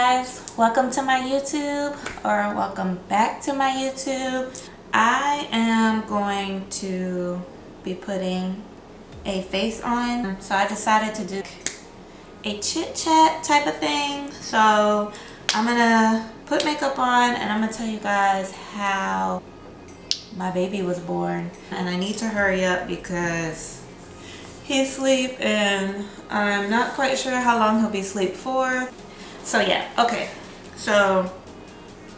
guys, welcome to my YouTube, or welcome back to my YouTube. I am going to be putting a face on, so I decided to do a chit chat type of thing. So I'm gonna put makeup on and I'm gonna tell you guys how my baby was born, and I need to hurry up because he's asleep and I'm not quite sure how long he'll be asleep for. So yeah, okay, so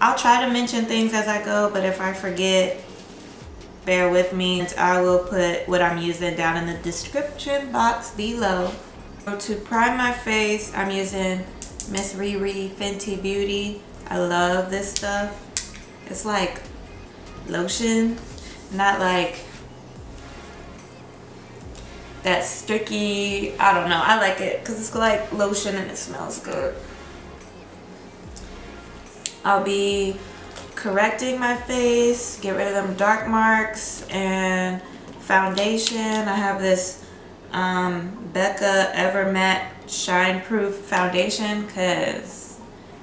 I'll try to mention things as I go, but if I forget, bear with me. I will put what I'm using down in the description box below. So to prime my face, I'm using Miss Riri Fenty Beauty. I love this stuff. It's like lotion, not like that sticky. I don't know, I like it because it's like lotion and it smells good. I'll be correcting my face, get rid of them dark marks, and foundation. I have this Becca Ever Matte Shine Proof foundation because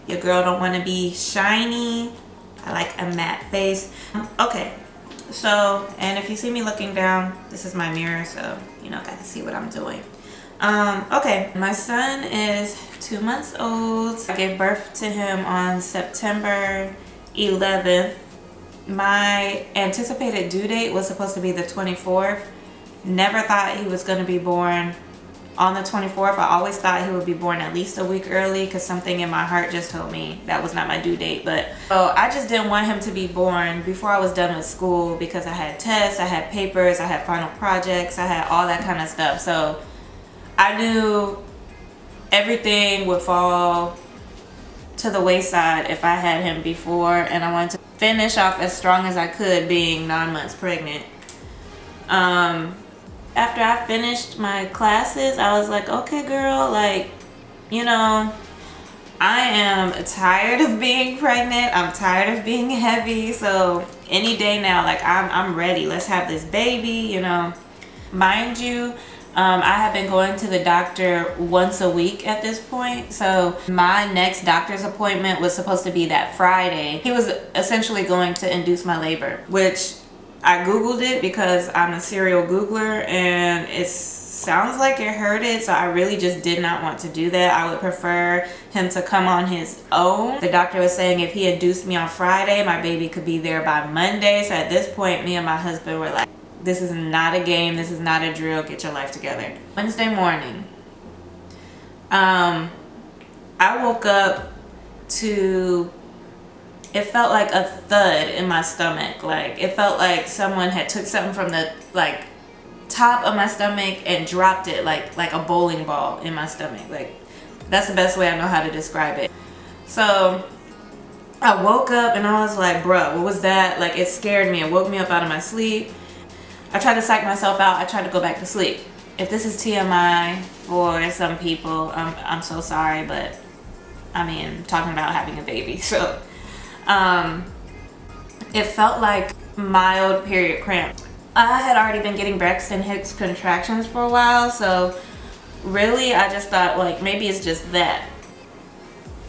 your girl don't want to be shiny. I like a matte face. Okay, so, and if you see me looking down, this is my mirror, so you know, got to see what I'm doing. Okay, my son is 2 months old. I gave birth to him on September 11th. My anticipated due date was supposed to be the 24th. Never thought he was going to be born on the 24th. I always thought he would be born at least a week early because something in my heart just told me that was not my due date. But so I just didn't want him to be born before I was done with school because I had tests, I had papers, I had final projects, I had all that kind of stuff. So I knew everything would fall to the wayside if I had him before, and I wanted to finish off as strong as I could being 9 months pregnant. After I finished my classes, I was like, okay girl, like, you know, I am tired of being pregnant. I'm tired of being heavy. So any day now, like I'm ready. Let's have this baby, you know. Mind you, I have been going to the doctor once a week at this point. So my next doctor's appointment was supposed to be that Friday. He was essentially going to induce my labor, which I Googled it because I'm a serial Googler and it sounds like it hurted. So I really just did not want to do that. I would prefer him to come on his own. The doctor was saying if he induced me on Friday, my baby could be there by Monday. So at this point, me and my husband were like, this is not a game, this is not a drill, get your life together. Wednesday morning, I woke up to, it felt like a thud in my stomach. Like it felt like someone had took something from the like top of my stomach and dropped it like a bowling ball in my stomach. Like that's the best way I know how to describe it. So I woke up and I was like, bruh, what was that? Like it scared me. It woke me up out of my sleep. I tried to psych myself out. I tried to go back to sleep. If this is TMI for some people, I'm so sorry, but I mean, talking about having a baby. So it felt like mild period cramp. I had already been getting Braxton Hicks contractions for a while, so really I just thought like maybe it's just that.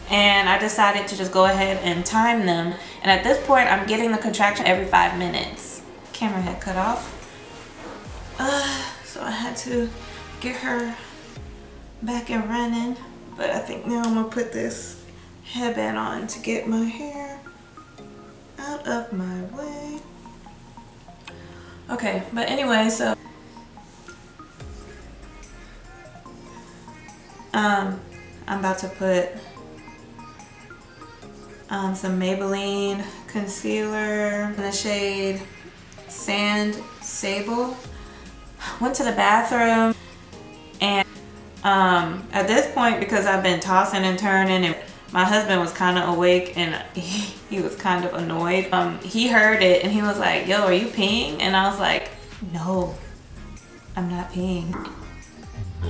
And I decided to just go ahead and time them. And at this point, I'm getting the contraction every 5 minutes. Camera had cut off. So I had to get her back and running, but I think now I'm gonna put this headband on to get my hair out of my way. Okay, but anyway, so I'm about to put some Maybelline concealer in the shade Sable. Went to the bathroom and at this point, because I've been tossing and turning and my husband was kind of awake and he was kind of annoyed, he heard it and he was like, yo, are you peeing? And I was like, no, I'm not peeing. No,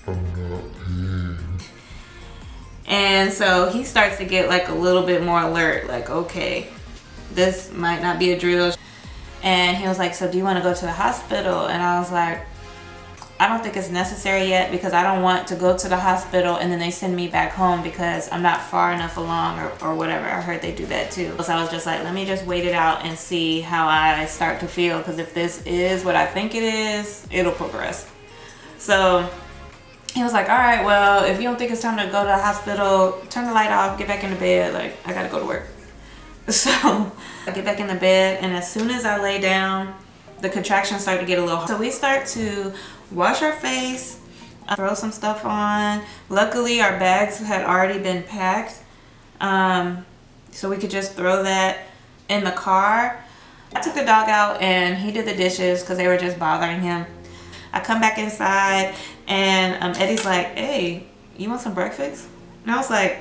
I'm not peeing. And so he starts to get like a little bit more alert, like, okay, this might not be a drill. And he was like, so do you want to go to the hospital? And I was like, I don't think it's necessary yet because I don't want to go to the hospital and then they send me back home because I'm not far enough along or whatever. I heard they do that too. So I was just like, let me just wait it out and see how I start to feel, because if this is what I think it is, it'll progress. So he was like, all right, well, if you don't think it's time to go to the hospital, turn the light off, get back in the bed. Like, I gotta go to work. So I get back in the bed, and as soon as I lay down, the contractions start to get a little hard. So we start to wash our face, throw some stuff on. Luckily, our bags had already been packed, so we could just throw that in the car. I took the dog out and he did the dishes because they were just bothering him. I come back inside and Eddie's like, hey, you want some breakfast? And I was like,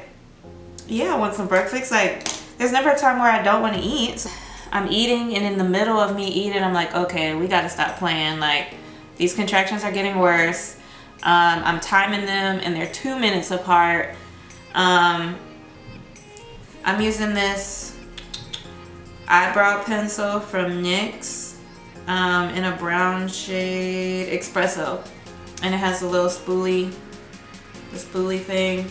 yeah, I want some breakfast. Like, there's never a time where I don't want to eat. So I'm eating, and in the middle of me eating, I'm like, okay, we got to stop playing. Like, these contractions are getting worse. I'm timing them and they're 2 minutes apart. I'm using this eyebrow pencil from NYX in a brown shade, Expresso. And it has a little spoolie, the spoolie thing.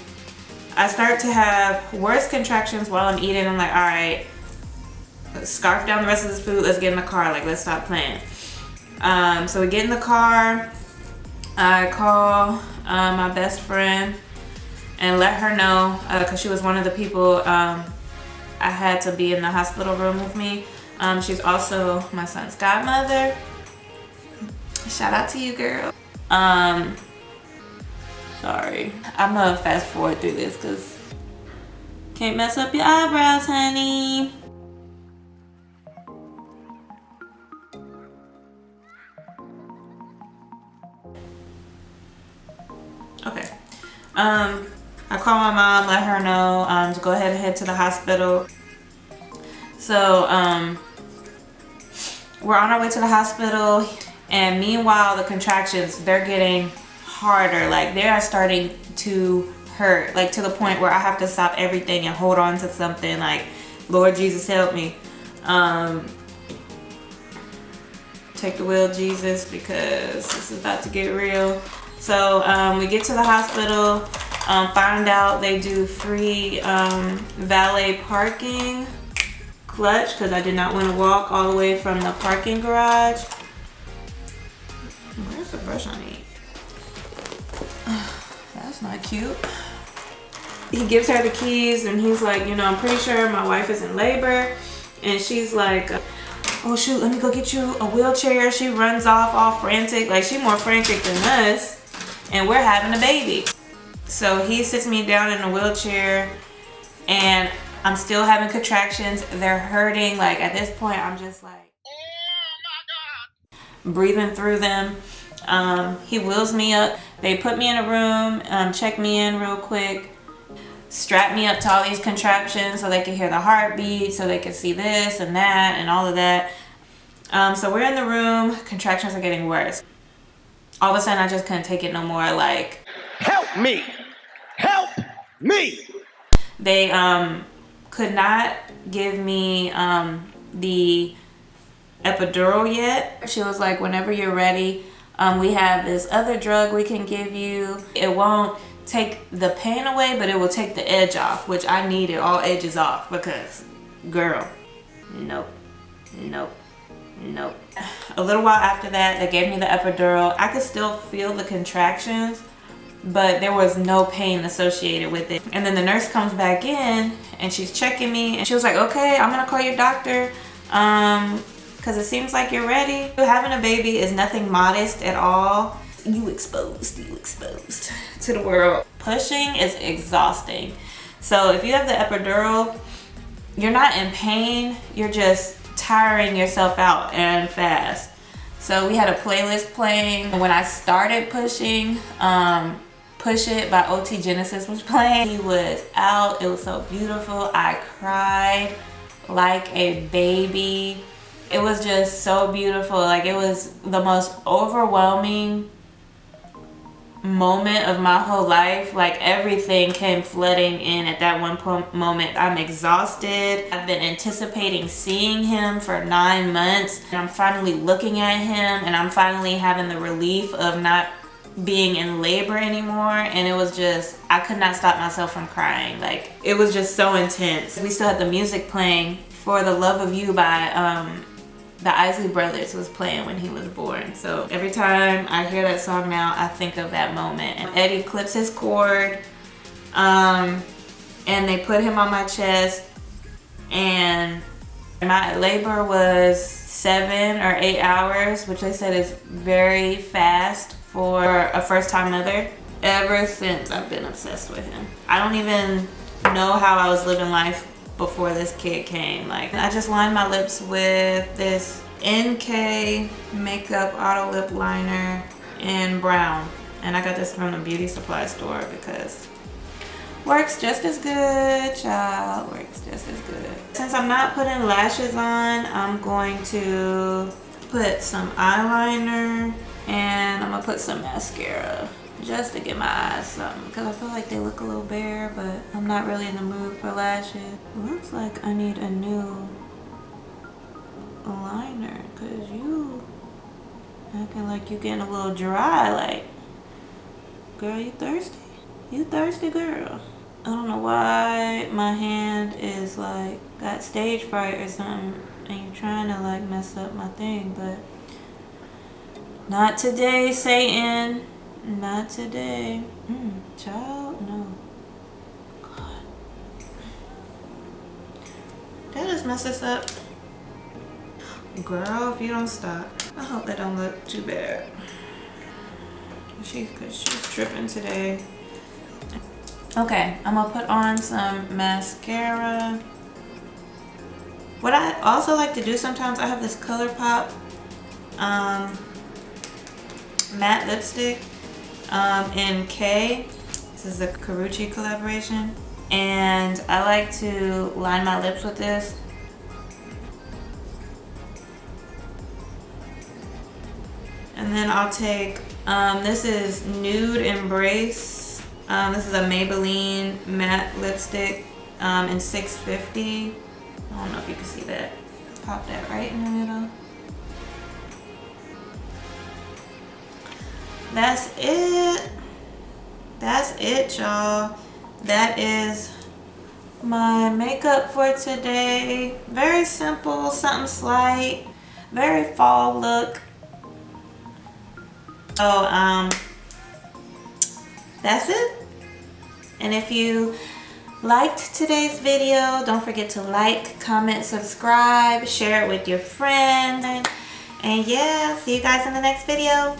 I start to have worse contractions while I'm eating. I'm like, all right, scarf down the rest of this food. Let's get in the car. Like, let's stop playing. So we get in the car. I call my best friend and let her know, because she was one of the people I had to be in the hospital room with me. She's also my son's godmother. Shout out to you, girl. Sorry, I'm gonna fast forward through this because can't mess up your eyebrows, honey. Okay. I call my mom, let her know to go ahead and head to the hospital. So we're on our way to the hospital, and meanwhile the contractions, they're getting harder. Like, they are starting to hurt, like to the point where I have to stop everything and hold on to something like, Lord Jesus, help me. Take the wheel, Jesus, because this is about to get real. So we get to the hospital, find out they do free valet parking, clutch, because I did not want to walk all the way from the parking garage. Where's the brush I need? That's not cute. He gives her the keys and he's like, you know, I'm pretty sure my wife is in labor. And she's like, oh shoot, let me go get you a wheelchair. She runs off all frantic. Like, she's more frantic than us. And we're having a baby. So he sits me down in a wheelchair and I'm still having contractions. They're hurting. Like, at this point, I'm just like, oh my God, breathing through them. He wheels me up. They put me in a room, check me in real quick, strap me up to all these contraptions so they can hear the heartbeat, so they can see this and that and all of that. So we're in the room. Contractions are getting worse. All of a sudden, I just couldn't take it no more. Like, help me! Help me! They could not give me the epidural yet. She was like, whenever you're ready, we have this other drug we can give you. It won't take the pain away, but it will take the edge off, which I needed all edges off because, girl, nope, nope, nope. A little while after that, they gave me the epidural. I could still feel the contractions, but there was no pain associated with it. And then the nurse comes back in and she's checking me and she was like, okay, I'm gonna call your doctor because it seems like you're ready. Having a baby is nothing modest at all. You exposed to the world. Pushing is exhausting. So if you have the epidural, you're not in pain, you're just tiring yourself out and fast. So we had a playlist playing. When I started pushing, Push It by OT Genesis was playing. He was out, it was so beautiful. I cried like a baby. It was just so beautiful. Like, it was the most overwhelming moment of my whole life. Like everything came flooding in at that one moment. I'm exhausted. I've been anticipating seeing him for 9 months, and I'm finally looking at him, and I'm finally having the relief of not being in labor anymore. And it was just, I could not stop myself from crying. Like it was just so intense. We still had the music playing. For the Love of You by the ISPY brothers was playing when he was born. So every time I hear that song now, I think of that moment. And Eddie clips his cord, and they put him on my chest, and my labor was 7 or 8 hours, which they said is very fast for a first-time mother. Ever since, I've been obsessed with him. I don't even know how I was living life before this kid came. Like, I just lined my lips with this NK makeup auto lip liner in brown, and I got this from the beauty supply store because works just as good, child. Works just as good. Since I'm not putting lashes on, I'm going to put some eyeliner and I'm gonna put some mascara just to give my eyes something, because I feel like they look a little bare, but I'm not really in the mood for lashes. Looks like I need a new liner, because you acting like you getting a little dry. Like, girl, you thirsty? You thirsty, girl? I don't know why my hand is like got stage fright or something, and you're trying to like mess up my thing, but not today, Satan. Not today. Child, no. God. Did I just mess this up? Girl, if you don't stop. I hope that don't look too bad. Cause she's tripping today. Okay, I'm gonna put on some mascara. What I also like to do sometimes, I have this Colourpop matte lipstick in K. This is a Carucci collaboration, and I like to line my lips with this. And then I'll take this is Nude Embrace. This is a Maybelline matte lipstick in 650. I don't know if you can see that. Pop that right in the middle. That's it. That's it, y'all. That is my makeup for today. Very simple, something slight, very fall look. So that's it. And if you liked today's video, don't forget to like, comment, subscribe, share it with your friends, and yeah, see you guys in the next video.